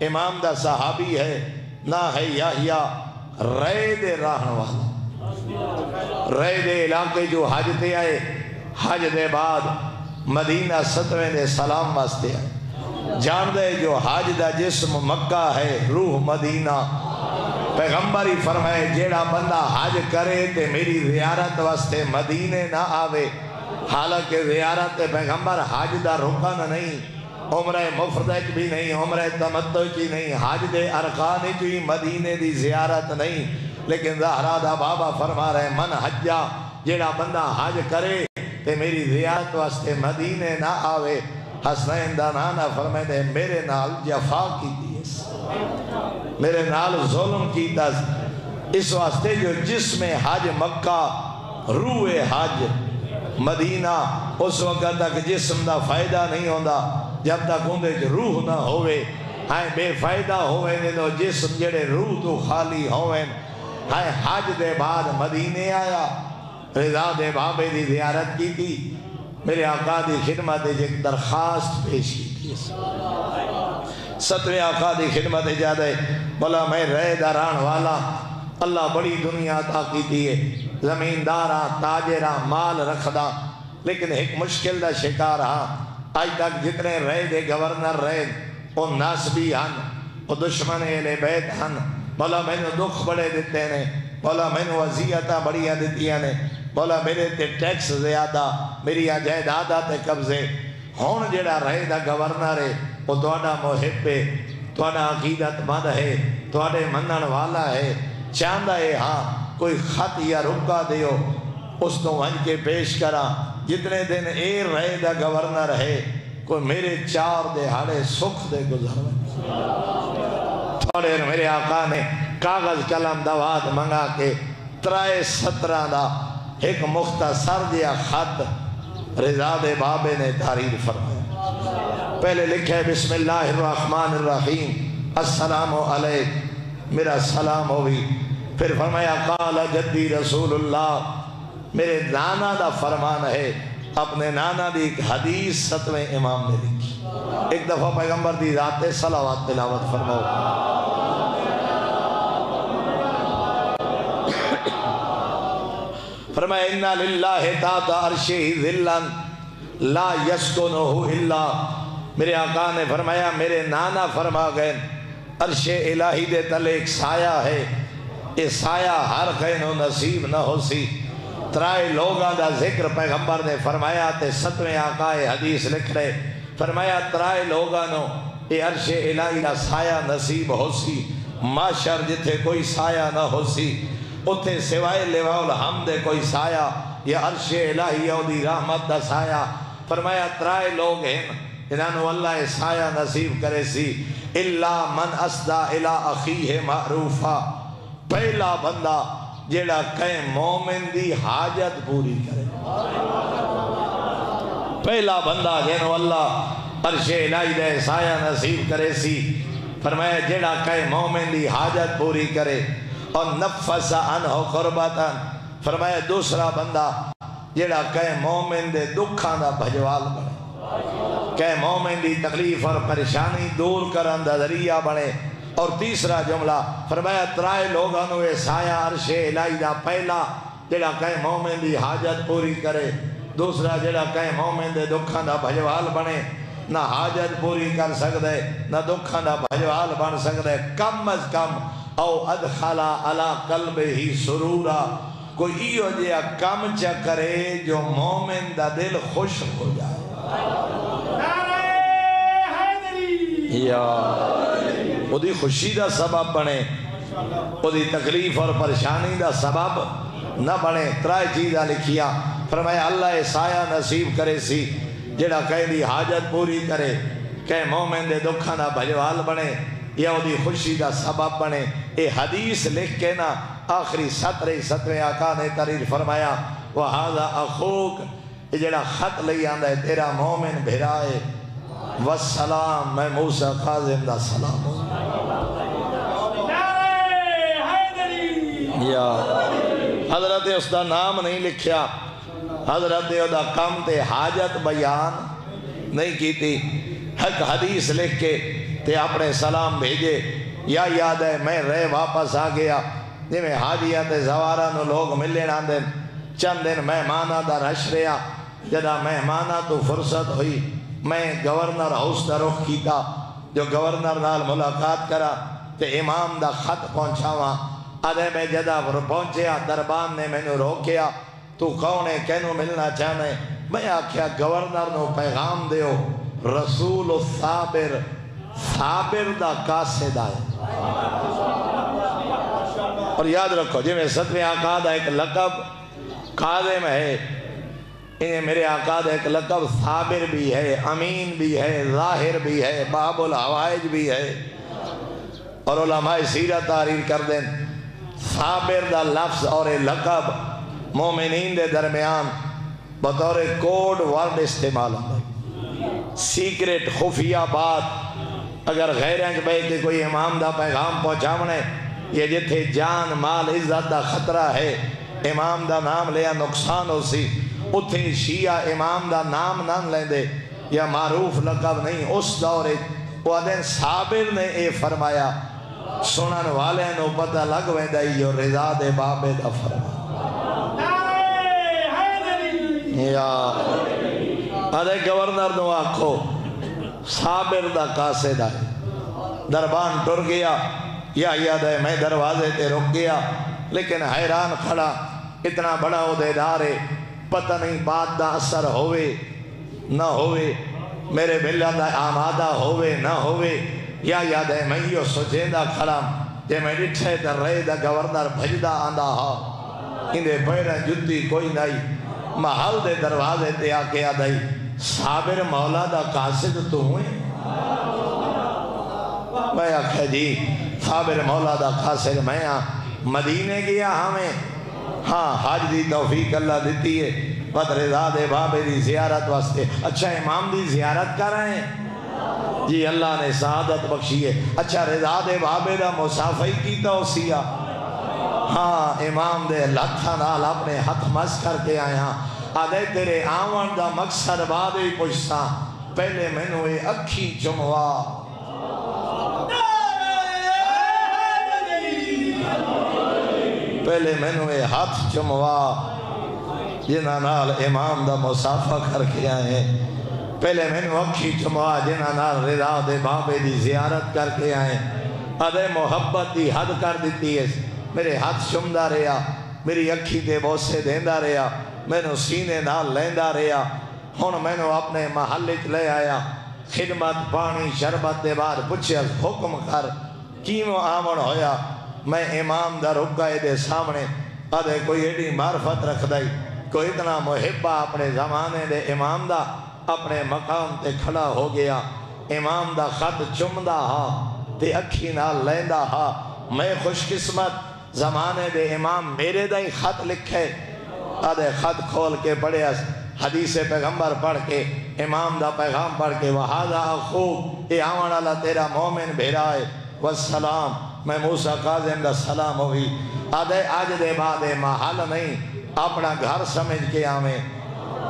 امام دا صحابی ہے نہ ہے یحییٰ رے دے راہن والا رے دے علاقے جو حج تے آئے حج دے بعد مدینہ 7ویں دے سلام واسطے آئے جان دے جو حج دا جسم مکہ ہے روح مدینہ پیغمبر ہی فرمائے جیڑا بندہ حج کرے تے میری زیارت واسطے مدینے نہ آوے حالانکہ زیارت پیغمبر حج دا رکن نہیں عمرہ مفردج بھی نہیں عمرہ تمتع کی نہیں حج دے ارکان کی مدینے دی زیارت نہیں لیکن زہرا دا بابا فرما رہے من حجہ جیڑا بندہ حج کرے تے میری زیارت واسطے مدینے نہ آوے حسنین دا نانا فرمائے دے میرے نال جفا کی دیس میرے نال ظلم کی دس اس واسطے جو جسم حج مکہ روح حج مدینہ اس وقت تک جسم دا فائدہ نہیں ہوندہ جب تک اندے جو روح نہ ہوئے ہائیں بے فائدہ ہوئے تو جسم جڑے روح تو خالی ہوئے ہائیں حج دے بعد مدینے آیا رضا دے بابے دی زیارت کی تھی میرے آقا دی خدمت ایک درخواست پیش کی تھی 7ویں آقا دی خدمت جادے بولا میں رہ داران والا اللہ بڑی دنیا عطا کی دیئے زمیندارہ تاجرہ مال رکھدا لیکن ایک مشکل دا شکار ہاں آج تک جتنے رہ دے گورنر رہ وہ ناسبی ہن وہ دشمن اہل بیت ہن بولا میں نے دکھ بڑے دیتے نے بولا میں نے وضیعتہ بڑیاں دیتیاں نے بولا میرے تے ٹیکس زیادہ میری جائیدادہ تے قبضے ہون جڑا رہ دا گورنر ہے وہ تواڈا محب ہے تواڈا عقیدت مند ہے تواڈے منن والا ہے چاہندہ ہے ہاں کوئی خط یا رکا دیو اس تو ونج کے پیش کرا جتنے دن اے رہے دا گورنر ہے کوئی میرے 4 دہاڑے سکھ دے گزر تھوڑے میرے آقا نے کاغذ قلم دوات منگا کے 317 دا ایک مختصر دیا خط رضا دے بابے نے تحریر فرمایا پہلے لکھے بسم اللہ الرحمن الرحیم السلام علیک میرا سلام ہوئی پھر فرمایا قال جدی رسول اللہ میرے نانا دا فرمان ہے اپنے نانا دی ایک حدیث 7ویں امام نے لکھی ایک دفعہ پیغمبر دی ذات صلوات تلاوت فرماؤ فرمایا اِنَّا لِلَّهِ تَعْتَ عَرْشِهِ ذِلًّا لَا يَسْكُنُهُ إِلَّا میرے آقا نے فرمایا میرے نانا فرما گئے عرش الہی دے تلے ایک سایہ ہے یہ سایہ ہر خین و نصیب نہ ہو سی 3 لوگاں دا ذکر پیغمبر نے فرمایا تے 7ویں آقا حدیث لکھ رہے فرمایا 3 لوگاں نو یہ عرش الہی دا سایہ نصیب ہو سی معاشر جتھے کوئی سایہ نہ ہو سی اتھے سوائے لواء الحمد کوئی سایہ یا عرش الہی او دی رحمت دا سایہ فرمایا 3 لوگ ہیں انہوں اللہ سایہ نصیب کرے سی اللہ من اسدا الہ اخیہ معروفہ پہلا بندہ جیڑا کہیں مومن دی حاجت پوری کرے پہلا بندہ جنہوں اللہ عرش الہی دے سایہ نصیب کرے سی فرمایا جیڑا کہیں مومن دی حاجت پوری کرے اور نفس عنہ قربتا فرمایا دوسرا بندہ جیڑا کہیں مومن دے دکھاں دا بھجوال بنے کہ مومن دی تکلیف اور پریشانی دور کرن دا ذریعہ بنے اور تیسرا جملہ فرمایا 3 لوگوں نے سایہ عرش الہی دا پہلا جڑا کہیں مومن دی حاجت پوری کرے دوسرا جڑا کہیں مومن دے دکھاں دا بھجوال بنے نہ حاجت پوری کر سکتے نہ دکھاں دا بھجوال بن سکتے کم از کم او ادخلا علی قلب ہی سرورا کوئی ایو جیا کم چا کرے جو مومن دا دل خوش ہو جائے یا وہ دی خوشی دا سبب بنے وہ دی تکلیف اور پریشانی دا سبب نہ بنے 3 چیزاں لکھیا فرمایا اللہ سایہ نصیب کرے سی جڑا کہیں دی حاجت پوری کرے کہ مومن دے دکھاں دا بھجوال بنے یا وہ دی خوشی دا سبب بنے اے حدیث لکھ کے نا آخری 7ویں آقا نے تحریر فرمایا وَهَذَا أَخُوكَ یہ جڑا خط لئی آندہ ہے تیرا مومن بھرائے والسلام میں موسیٰ قاظم دا سلام یا حضرت اس دا نام نہیں لکھیا حضرت دا کم تے حاجت بیان نہیں کی تھی حق حدیث لکھ کے تے اپنے سلام بھیجے یا یاد ہے میں رہ واپس آ گیا جی میں حاجیاں تے زوارہ نو لوگ ملے نہ دن چند دن مہمانہ دا رش رہا جدا مہمانہ تو فرصت ہوئی میں گورنر ہاؤس دا رخ کیتا جو گورنر نال ملاقات کرا تے امام دا خط پہنچاواں آدھے میں جدا پہنچیا دربان نے میں نو روکیا تو کون ہے کینو ملنا چاہنے میں آکھیا گورنر نو پیغام دیو رسول الصابر صابر دا قاصد آئے اور یاد رکھو جی میں ستویں آقا دا ایک لقب قادم ہے انہیں میرے آقا دا ایک لقب صابر بھی ہے امین بھی ہے ظاہر بھی ہے باب الحوائج بھی ہے اور علماء سیرت تحریر کر دیں صابر دا لفظ اور لقب مومنین دے درمیان بطور کوڈ ورڈ استعمال ہوتا ہے سیکریٹ خفیہ بات اگر غیریں بھائی کہ کوئی امام دا پیغام پہنچاونے یہ جتھے جان مال عزت دا خطرہ ہے امام دا نام لیا نقصان ہو سی اتھے شیعہ امام دا نام نہ لیں دے یا معروف لقب نہیں اس دورے وہ دن صابر نے اے فرمایا سنن والے نو پتہ لگ ویندہ جو رضا دے بابے دا فرمایا یا ادھے گورنر نو آکھو صابر دا قاصد آئے دربان ٹر گیا یا یاد ہے میں دروازے تے رک گیا لیکن حیران کھڑا اتنا بڑا عہدیدار ہے پتہ نہیں بات دا اثر ہوئے نہ ہوئے میرے بلہ دا آمادہ ہوئے نہ ہوئے یا یاد ہے میں یہ سوچیندہ کھڑا جے میں ڈٹھے در رہے دا گورنر بھجدہ آندہ ہا اندے پیریں جدی کوئی نہیں محل دے دروازے تے آکے آدھائی صابر مولا دا قاصد تو ہوئے میں آکھا جی صابر مولا دا قاصد میں مدینے گیا ہمیں ہاں حج دی توفیق اللہ دیتی ہے بد رضا دے بابے دی زیارت واسطے اچھا امام دی زیارت کر رہے ہیں جی اللہ نے سعادت بخشی ہے اچھا رضا دے بابے دا مسافی کی توسیہ ہاں امام دے لتھا نال اپنے ہاتھ مس کر کے آیا آدھے تیرے آون دا مقصد بعد ہی پوچھتا پہلے میں نے اکھی چموا پہلے میں نے ہاتھ چموا جنہ نال امام دا مسافہ کر کے آئے پہلے میں نے اکھی چموا جنہ نال رضا دے بابے دی زیارت کر کے آئے آدھے محبت دی حد کر دیتی ہے میرے ہاتھ چمدہ رہا میری اکھی دے بوسے دیندہ رہا میں نے سینے نال لیندہ رہا ہون میں نے اپنے محلت لے آیا خدمت پانی شربت دے بعد پچھے حکم کر کیوں آمن ہویا میں امام دا رکھائے دے سامنے آدھے کوئی ایڈی معرفت رکھ دائی کوئی اتنا محبہ اپنے زمانے دے امام دا اپنے مقام تے کھڑا ہو گیا امام دا خط چمدہ ہا تے اکھی نال لیندہ ہا میں خوش قسمت زمانے دے امام میرے دا ہی خط لکھے آدھے خط کھول کے پڑھے حدیث پیغمبر پڑھ کے امام دا پیغام پڑھ کے وَحَادَ أَخُوكَ اے آوان اللہ تیرا مومن بھیرائے والسلام میں موسیٰ قاظم دا سلام ہوئی آدھے آج دے بعد محل نہیں اپنا گھر سمجھ کے آمیں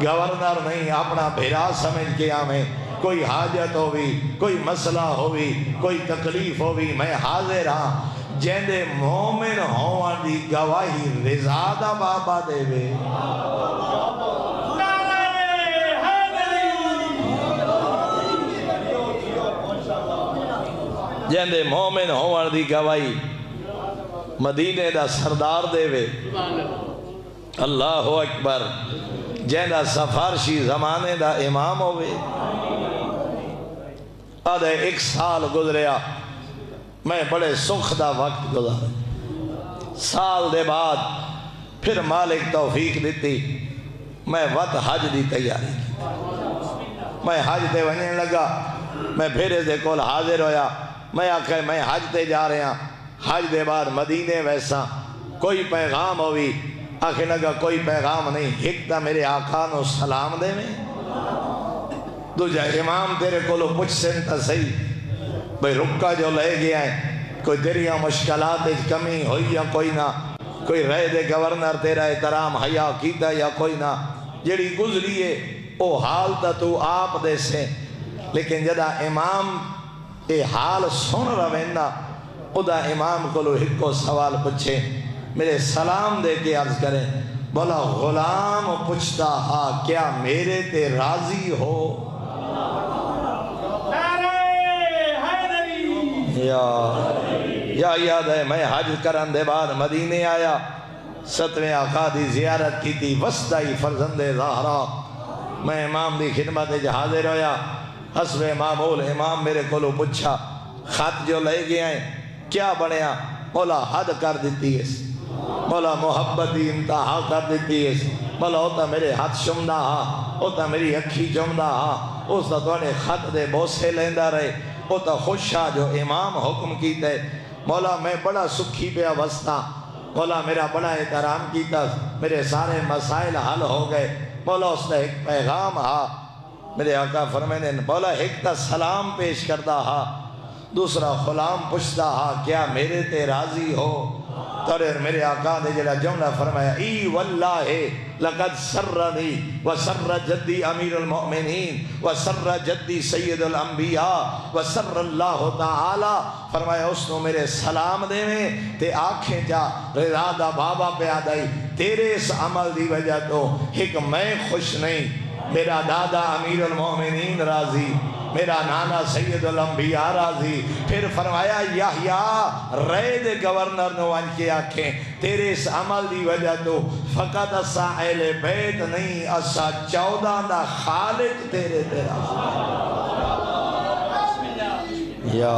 گورنر نہیں اپنا بھیرا سمجھ کے آمیں کوئی حاجت ہوئی کوئی مسئلہ ہوئی کوئی تکلیف ہوئی میں حاضر ہاں جیندے مومن ہوان دی گواہی رضا دا بابا دے وے جیندے مومن ہوان دی گواہی مدینے دا سردار دے وے اللہ اکبر جیندہ سفارشی زمانے دا امام ہوئے آدھے ایک سال گزریا میں بڑے سکھ دا وقت گزارا سال دے بعد پھر مالک توفیق دیتی میں وقت حج دی تیاری کی میں حج تے ونے لگا میں پھر دے کول حاضر ہویا میں آکھے میں حج تے جا رہا حج دے بعد مدینے ویسا کوئی پیغام ہوئی آکھے لگا کوئی پیغام نہیں ایک تا میرے آقا نو سلام دے میں دوجہ امام تیرے کولو پوچھ سنتا صحیح بھئی رکا جو لے گیا ہے کوئی تیری مشکلات کمی ہوئی یا کوئی نہ کوئی رہ دے گورنر تیرا احترام حیا کیتا یا کوئی نہ جڑی گزری ہے او حال تا تو آپ دے سے لیکن جدا امام اے حال سن روینا ادا امام کو ایک کو سوال پوچھے میرے سلام دے کے عرض کریں بولا غلام پوچھتا ہاں کیا میرے تے راضی ہو یا یاد ہے میں حج کرن دے بعد مدینے آیا 7ویں آقا دی زیارت کی تھی وسطی فرزند زہرا میں امام دی خدمت حاضر ہویا حسب معمول امام میرے کو پوچھا خط جو لے گئے ہیں کیا بنیا مولا حد کر دیتی ہے مولا محبتی انتہا کر دیتی ہے مولا ہوتا میرے ہاتھ شمدہ ہاں ہوتا میری اکھی جمدہ ہاں اس دا تو نے خط دے بوسے لیندہ رہے ہوتا خوشا جو امام حکم کیتے مولا میں بڑا سکھی پہ وسطا مولا میرا بڑا احترام کیتا میرے سارے مسائل حل ہو گئے مولا اس نے ایک پیغام ہاں میرے آقا فرمینے مولا ایک تا سلام پیش کردہ ہاں دوسرا غلام پوچھتا ہاں کیا میرے تے راضی ہو توریر میرے آقا نے جڑا جملہ فرمایا ای واللہ لقد سرنی وسر جدی امیر المؤمنین وسر جدی سید الانبیاء وسر اللہ تعالی فرمایا اس نے میرے سلام دے میں تے آنکھیں جا رضا دا بابا پہ آدائی تیرے اس عمل دی وجہ تو ایک میں خوش نہیں میرا دادا امیر المؤمنین راضی میرا نانا سید الانبیاء راضی پھر فرمایا یحییٰ رے دے گورنر نوان کے آنکھیں تیرے اس عمل دی وجہ تو فقط اسا اہل بیت نہیں اسا 14 دا خالق تیرے تیرا یا